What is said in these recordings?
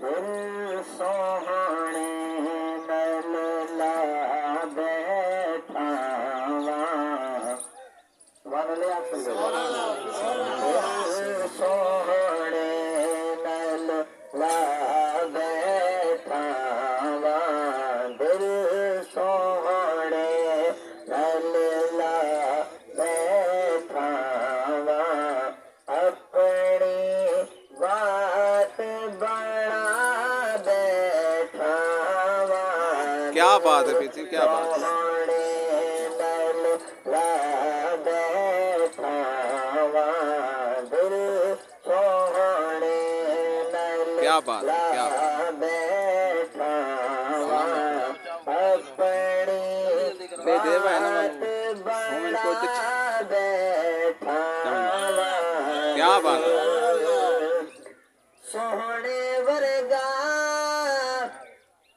दिल सोहणे नल ला बैठा वन ले सोहणे नल ला बैठा दिल सोहणे नल ला बैठा अपनी बात बड़ा बैठा। क्या बात है पीछे, क्या बात है। क्या बात है, क्या क्या बात है। सोहने वर्गा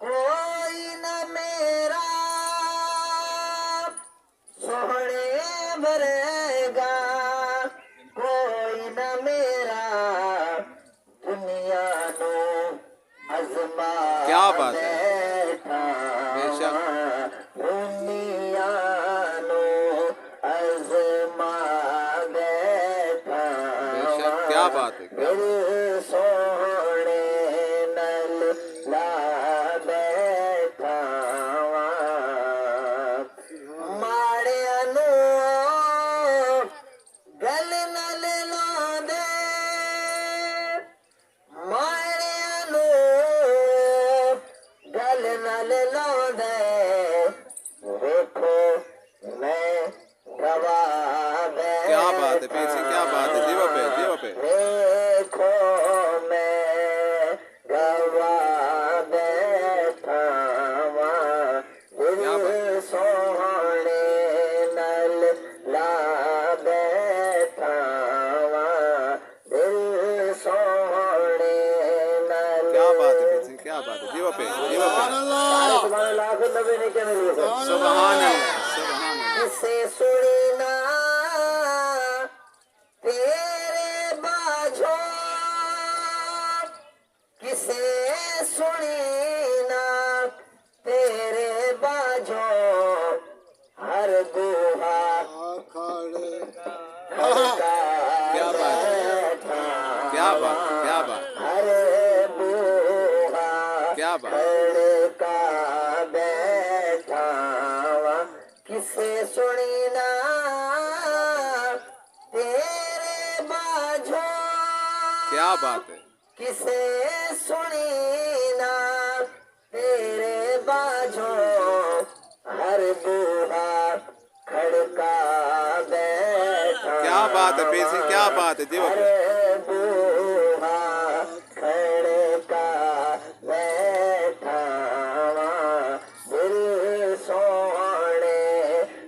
कोई न मेरा, सोहने वर्गा कोई न मेरा, दुनिया नो अजमा क्या बात है। बेशक दुनिया नो अजमा बैठा। बेशक क्या बात है, क्या बात है। सोहने नल ला बैठा माड़े अनु गल नल लांदे, माड़े अनु गल नल लांदे, देखो मैं गवाह क्या बात है पीछे, क्या बात है। जीवा पे, जीवा पे। देखो मैं गवाह बैठा दिल सोहने नल ला बैठा दिल सोहने नल। क्या बात है पीछे, क्या बात है। जीवा पे, जीवा पे। सुभान अल्लाह, सुभान अल्लाह। किसे सुनी ना तेरे बाझो, किसे सुनी ना तेरे बाझो, हर गुहा क्या बात है, क्या बात है, क्या बात है। हर गुहा क्या बात का बैठा किसे सुनी ना तेरे बाझो, क्या बात है। किसे सुनी ना तेरे बाझो, हर बूढ़ा खड़का बैठा। क्या बात है पीछे, क्या बात है। जीवा पे। हर बूढ़ा खड़का बैठा दिल सोहने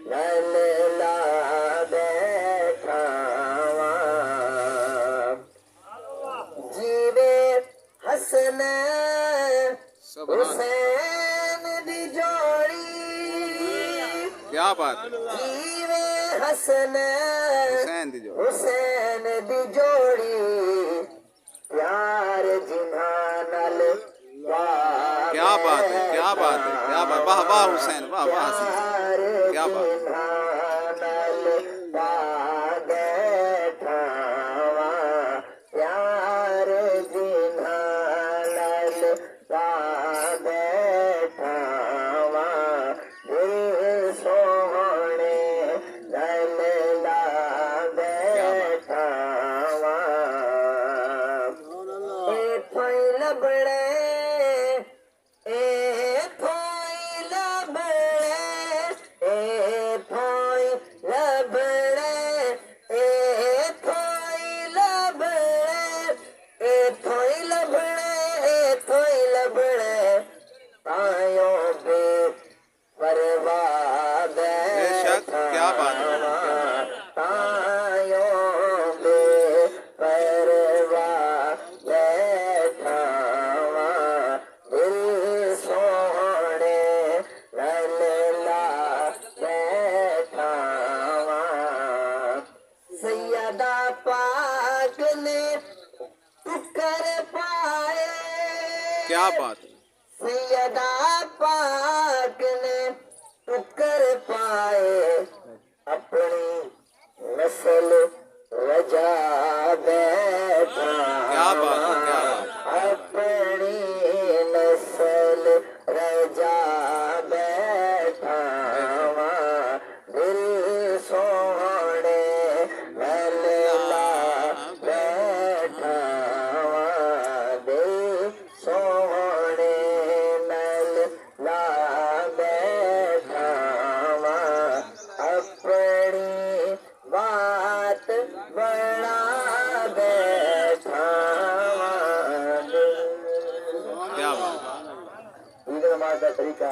नल ला बैठा। जीवे हसन हुसैन दी जोड़ी, क्या बात है। जीवे हसन हुसैन दी जोड़ी, हुसैन दी जोड़ी, प्यार जिन्हा नल क्या बात है, क्या बात है, क्या बात। वाह वाह हुसैन, वाह वाह हसन, क्या बात है। प्यार जिन्हा नल बैठा दिल सोहने नल ला बैठा। ए थोई लबड़े, ए थोई लबड़े, ए थोई लबड़े, ए थोई लबड़े, ए थोई लबड़े, ए थोई लबड़े, तायो बे परवाह बेशक क्या बात है। तायो बे परवाह बैठा क्या बात है। सैयदा पाक ने टुकर पाए अपनी नस्ल रजा बैठा। क्या बात है, क्या बात है। अपनी नस्ल रजा बैठा। दिल सोने लैला बैठा। दिल सोने लैला बैठा। अपनी बात बड़ा बैठा। क्या बात है। ईद नमाज का तरीका